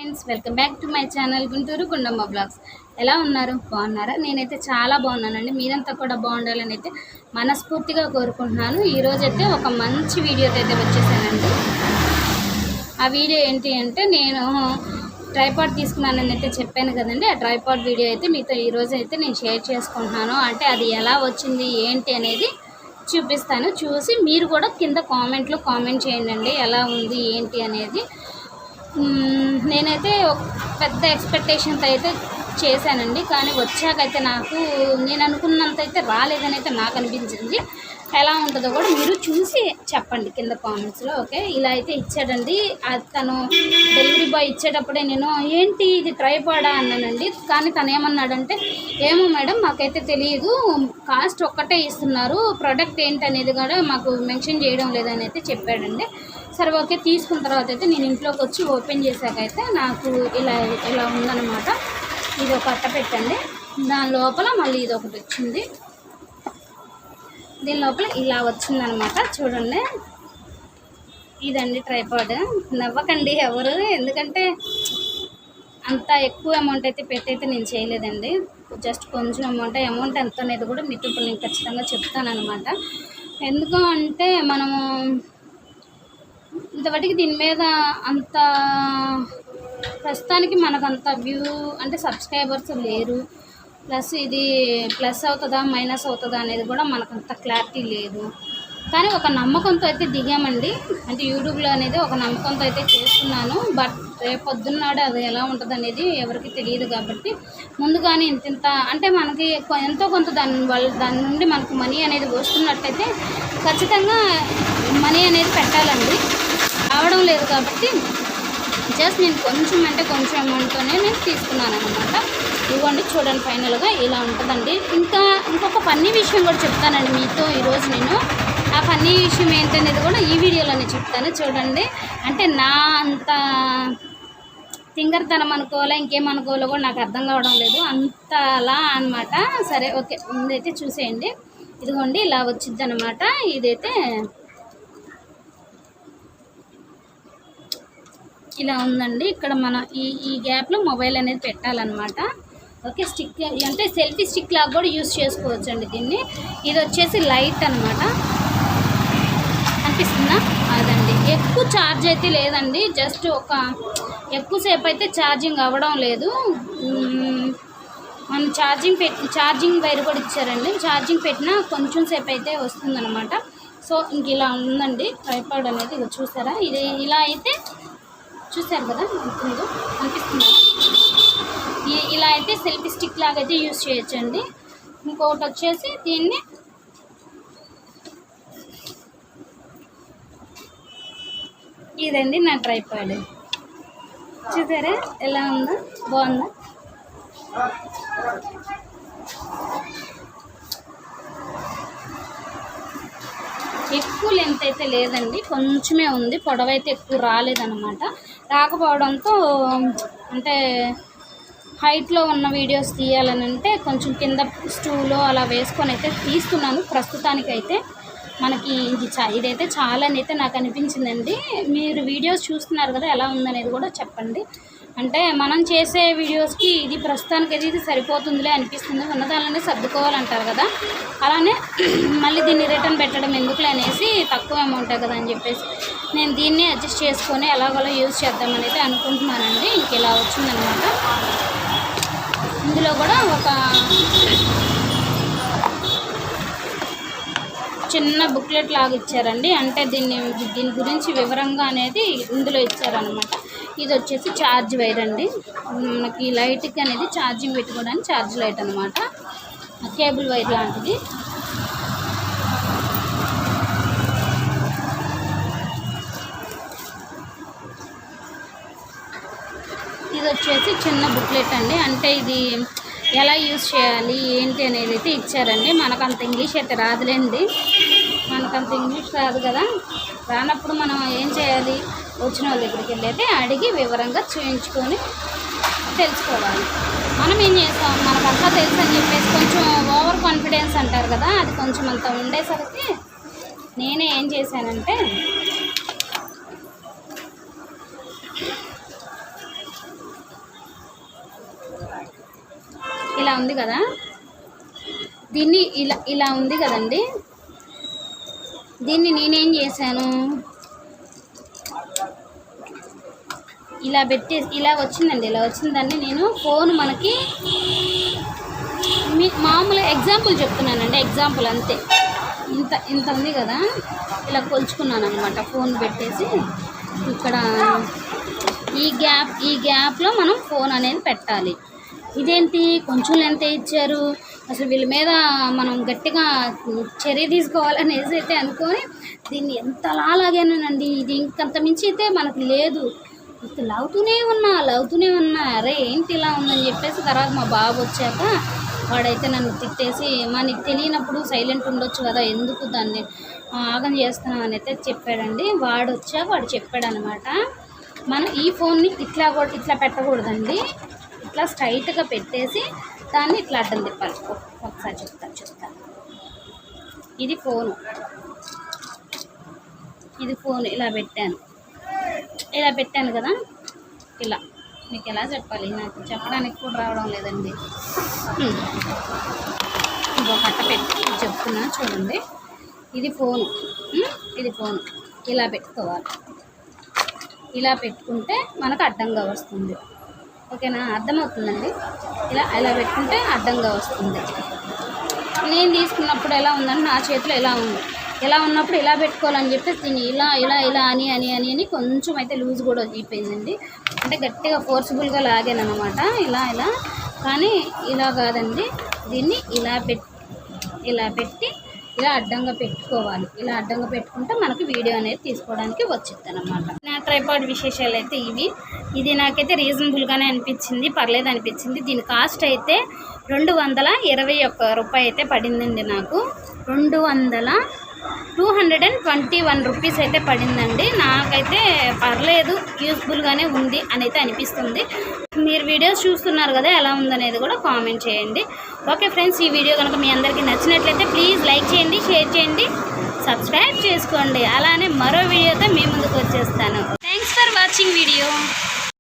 Friends, welcome back to my channel Guntur Gundamma blogs. ఎలా ఉన్నారు? బాగున్నారా? నేనైతే చాలా బాగున్నానండి. మీరంతా కూడా బాగుండాలని అయితే మనస్ఫూర్తిగా కోరుకుంటున్నాను. ఈరోజైతే ఒక మంచి వీడియోతో అయితే వచ్చేసానండి. ఆ వీడియో ఏంటి అంటే, నేను ట్రైపాడ్ తీసుకున్నానని అయితే చెప్పాను కదండి. ఆ ట్రైపాడ్ వీడియో అయితే మీతో ఈరోజు అయితే నేను షేర్ చేసుకుంటున్నాను. అంటే అది ఎలా వచ్చింది ఏంటి అనేది చూపిస్తాను. చూసి మీరు కూడా కింద కామెంట్లో కామెంట్ చేయండి, ఎలా ఉంది ఏంటి అనేది. నేనైతే ఒక పెద్ద ఎక్స్పెక్టేషన్తో అయితే చేశానండి, కానీ వచ్చాకైతే నాకు నేను అనుకున్నంత అయితే రాలేదని అయితే నాకు అనిపించింది. ఎలా ఉంటుందో కూడా మీరు చూసి చెప్పండి కింద కామెంట్స్లో. ఓకే, ఇలా అయితే ఇచ్చాడండి. తను డెలివరీ బాయ్ ఇచ్చేటప్పుడే నేను ఏంటి ఇది ట్రైపాడా అన్నానండి. కానీ తను ఏమన్నాడంటే, ఏమో మేడం మాకైతే తెలియదు, కాస్ట్ ఒక్కటే ఇస్తున్నారు, ప్రోడక్ట్ ఏంటనేది కూడా మాకు మెన్షన్ చేయడం లేదని అయితే చెప్పాడండి. సరే ఓకే, తీసుకున్న తర్వాత అయితే నేను ఇంట్లోకి వచ్చి ఓపెన్ చేశాకైతే నాకు ఇలా ఉందన్నమాట. ఇది ఒక అట్ట పెట్టండి, దాని లోపల మళ్ళీ ఇది ఒకటి వచ్చింది, దీని లోపల ఇలా వచ్చిందనమాట. చూడండి, ఇదండి ట్రైపాడ్. నవ్వకండి ఎవరు, ఎందుకంటే అంత ఎక్కువ అమౌంట్ అయితే పెట్టయితే నేను చేయలేదండి. జస్ట్ కొంచెం అమౌంట్ ఎంత అనేది కూడా మీతో ఇప్పుడు నేను ఖచ్చితంగా చెప్తానమాట. ఎందుకు అంటే మనము ఇంతవరకు దీని మీద అంత ప్రస్తుతానికి మనకు అంత వ్యూ అంటే సబ్స్క్రైబర్స్ లేరు. ప్లస్ ఇది ప్లస్ అవుతుందా మైనస్ అవుతుందా అనేది కూడా మనకు అంత క్లారిటీ లేదు. కానీ ఒక నమ్మకంతో అయితే దిగామండి. అంటే యూట్యూబ్లో అనేది ఒక నమ్మకంతో అయితే చేస్తున్నాను. బట్ రేపు పొద్దున్నాడు అది ఎలా ఉంటుంది అనేది ఎవరికి తెలియదు కాబట్టి ముందుగానే ఇంత అంటే మనకి ఎంతో కొంత దాని నుండి మనకు మనీ అనేది వస్తున్నట్టయితే ఖచ్చితంగా మనీ అనేది పెట్టాలండి. రావడం లేదు కాబట్టి జస్ట్ నేను కొంచెం అమౌంట్తోనే నేను తీసుకున్నాను అనమాట. ఇవ్వండి, చూడండి, ఫైనల్గా ఇలా ఉంటుందండి. ఇంకొక ఫన్నీ విషయం కూడా చెప్తానండి మీతో ఈరోజు నేను. ఆ ఫన్నీ విషయం ఏంటనేది కూడా ఈ వీడియోలోనే చెప్తాను. చూడండి, అంటే నా అంత తింగర్తనం అనుకోవాలా ఇంకేమనుకోవాలో కూడా నాకు అర్థం కావడం లేదు, అంతలా అనమాట. సరే ఓకే, ముందైతే చూసేయండి. ఇదిగోండి ఇలా వచ్చింది అనమాట. ఇదైతే ఇలా ఉందండి. ఇక్కడ మన ఈ గ్యాప్లో మొబైల్ అనేది పెట్టాలన్నమాట. ఓకే, స్టిక్ అంటే సెల్ఫీ స్టిక్ లాగా కూడా యూస్ చేసుకోవచ్చు అండి దీన్ని. ఇది వచ్చేసి లైట్ అనమాట, అనిపిస్తుందా? అదండి. ఎక్కువ ఛార్జ్ అయితే లేదండి, జస్ట్ ఎక్కువసేపు అయితే ఛార్జింగ్ అవ్వడం లేదు. మనం ఛార్జింగ్ వైర్ కూడా ఇచ్చారండి. ఛార్జింగ్ పెట్టినా కొంచెం సేపు అయితే వస్తుందన్నమాట. సో ఇంక ఇలా ఉందండి ట్రైపాడ్ అనేది. ఇది చూసారా, ఇది ఇలా అయితే చూసారు కదా, ఉంటుందో అనిపిస్తుందా? ఇలా అయితే సెల్ఫీ స్టిక్ లాగా అయితే యూజ్ చేయొచ్చండి. ఇంకొకటి వచ్చేసి దీన్ని ఇదండి నా ట్రైపాడ్. చూసారా ఎలా ఉందో, బాగుందా? ఎక్కువ లెంత్ అయితే లేదండి, కొంచెమే ఉంది. పొడవైతే ఎక్కువ రాలేదన్నమాట. రాకపోవడంతో అంటే హైట్లో ఉన్న వీడియోస్ తీయాలని అంటే కొంచెం కింద స్టూలో అలా వేసుకొని అయితే తీస్తున్నాను ప్రస్తుతానికైతే. మనకి ఇదైతే చాలా అయితే నాకు అనిపించిందండి. మీరు వీడియోస్ చూస్తున్నారు కదా, ఎలా ఉందనేది కూడా చెప్పండి. అంటే మనం చేసే వీడియోస్కి ఇది ప్రస్తుతానికి ఇది సరిపోతుందిలే అనిపిస్తుంది. ఉన్నదానిలోనే సర్దుకోవాలంటారు కదా, అలానే మళ్ళీ దీన్ని రిటర్న్ పెట్టడం ఎందుకులే అనేసి తక్కువ అమౌంటే కదా అని చెప్పేసి నేను దీన్ని అడ్జస్ట్ చేసుకొని ఎలాగోలా యూజ్ చేద్దామని అయితే అనుకుంటున్నానండి. ఇంక ఇలా వచ్చిందనమాట. ఇందులో కూడా ఒక చిన్న బుక్లెట్ లాగా ఇచ్చారండి. అంటే దీని గురించి వివరంగా అనేది ఇందులో ఇచ్చారనమాట. ఇది వచ్చేసి ఛార్జ్ వైర్ అండి. మనకి లైట్కి అనేది ఛార్జింగ్ పెట్టుకోవడానికి ఛార్జ్ లైట్ అనమాట, కేబుల్ వైర్ లాంటిది. ఇది వచ్చేసి చిన్న బుక్లెట్ అండి. అంటే ఇది ఎలా యూజ్ చేయాలి ఏంటి అనేది అయితే ఇచ్చారండి. మనకంత ఇంగ్లీష్ అయితే రాదులేండి, మనకంత ఇంగ్లీష్ రాదు కదా. రానప్పుడు మనం ఏం చేయాలి, వచ్చిన వాళ్ళ దగ్గరికి వెళ్ళి అయితే అడిగి వివరంగా చూయించుకొని తెలుసుకోవాలి. మనం ఏం చేస్తాం, మనకంతా తెలుసు అని చెప్పేసి కొంచెం ఓవర్ కాన్ఫిడెన్స్ అంటారు కదా, అది కొంచెం అంత ఉండేసరికి నేనే ఏం చేశానంటే ఉంది కదా, దీన్ని ఇలా ఉంది కదండి, దీన్ని నేనేం చేశాను, ఇలా పెట్టేసి ఇలా వచ్చిందండి. ఇలా వచ్చిందండి. నేను ఫోన్ మనకి మామూలు ఎగ్జాంపుల్ చెప్తున్నానండి, ఎగ్జాంపుల్ అంతే. ఇంత ఉంది కదా, ఇలా కొలుచుకున్నాను అనమాట. ఫోన్ పెట్టేసి ఇక్కడ ఈ గ్యాప్లో మనం ఫోన్ అనేది పెట్టాలి. ఇదేంటి కొంచెం లెంత్ ఇచ్చారు, అసలు వీళ్ళ మీద మనం గట్టిగా చర్య తీసుకోవాలనేసి అయితే అనుకొని దీన్ని ఎంతలా లాగానండి. ఇది ఇంకంత మించి అయితే మనకు లేదు. లాగుతూనే ఉన్నా అరే ఏంటి ఇలా ఉందని చెప్పేసి తర్వాత మా బాబు వచ్చాక వాడైతే నన్ను తిట్టేసి, నీకు తెలియనప్పుడు సైలెంట్ ఉండొచ్చు కదా, ఎందుకు దాన్ని ఆగం చేస్తున్నావు అని అయితే చెప్పాడండి. వాడు వచ్చాక వాడు చెప్పాడు అనమాట, మనం ఈ ఫోన్ని ఇట్లా పెట్టకూడదండి, ఇట్లా స్ట్రైట్గా పెట్టేసి దాన్ని ఇట్లా అడ్డం తిప్పాలి. ఒకసారి చెప్తాను. ఇది ఫోన్ ఇలా పెట్టాను కదా, ఇలా మీకు ఎలా చెప్పాలి, నాకు చెప్పడానికి కూడా రావడం లేదండి. ఇంకో కట్ట పెట్టి చెప్తున్నా చూడండి. ఇది ఫోను ఇలా పెట్టుకోవాలి. ఇలా పెట్టుకుంటే మనకు అడ్డంగా వస్తుంది. ఓకేనా, అర్థమవుతుందండి. ఇలా పెట్టుకుంటే అడ్డంగా వస్తుంది. నేను తీసుకున్నప్పుడు ఎలా ఉందంటే నా చేతిలో ఎలా ఉన్నప్పుడు ఇలా పెట్టుకోవాలని చెప్పేసి దీన్ని ఇలా అని కొంచెం అయితే లూజ్ కూడా అయిపోయిందండి. అంటే గట్టిగా ఫోర్స్ఫుల్గా లాగాను అనమాట. ఇలా కానీ ఇలా కాదండి, దీన్ని ఇలా పెట్టి ఇలా అడ్డంగా పెట్టుకోవాలి. ఇలా అడ్డంగా పెట్టుకుంటే మనకు వీడియో అనేది తీసుకోవడానికి వచ్చింది అనమాట. నా ట్రైపాడ్ విశేషాలు అయితే ఇది నాకైతే రీజనబుల్గానే అనిపించింది, పర్లేదు అనిపించింది. దీని కాస్ట్ అయితే 221 రూపాయి అయితే పడిందండి. నాకు 221 రూపీస్ అయితే పడిందండి. నాకైతే పర్లేదు, యూస్ఫుల్గానే ఉంది అని అయితే అనిపిస్తుంది. మీరు వీడియోస్ చూస్తున్నారు కదా, ఎలా ఉందనేది కూడా కామెంట్ చేయండి. ఓకే ఫ్రెండ్స్, ఈ వీడియో కనుక మీ అందరికీ నచ్చినట్లయితే ప్లీజ్ లైక్ చేయండి, షేర్ చేయండి, సబ్స్క్రైబ్ చేసుకోండి. అలానే మరో వీడియోతో మీ ముందుకు వచ్చేస్తాను. Thanks for watching video.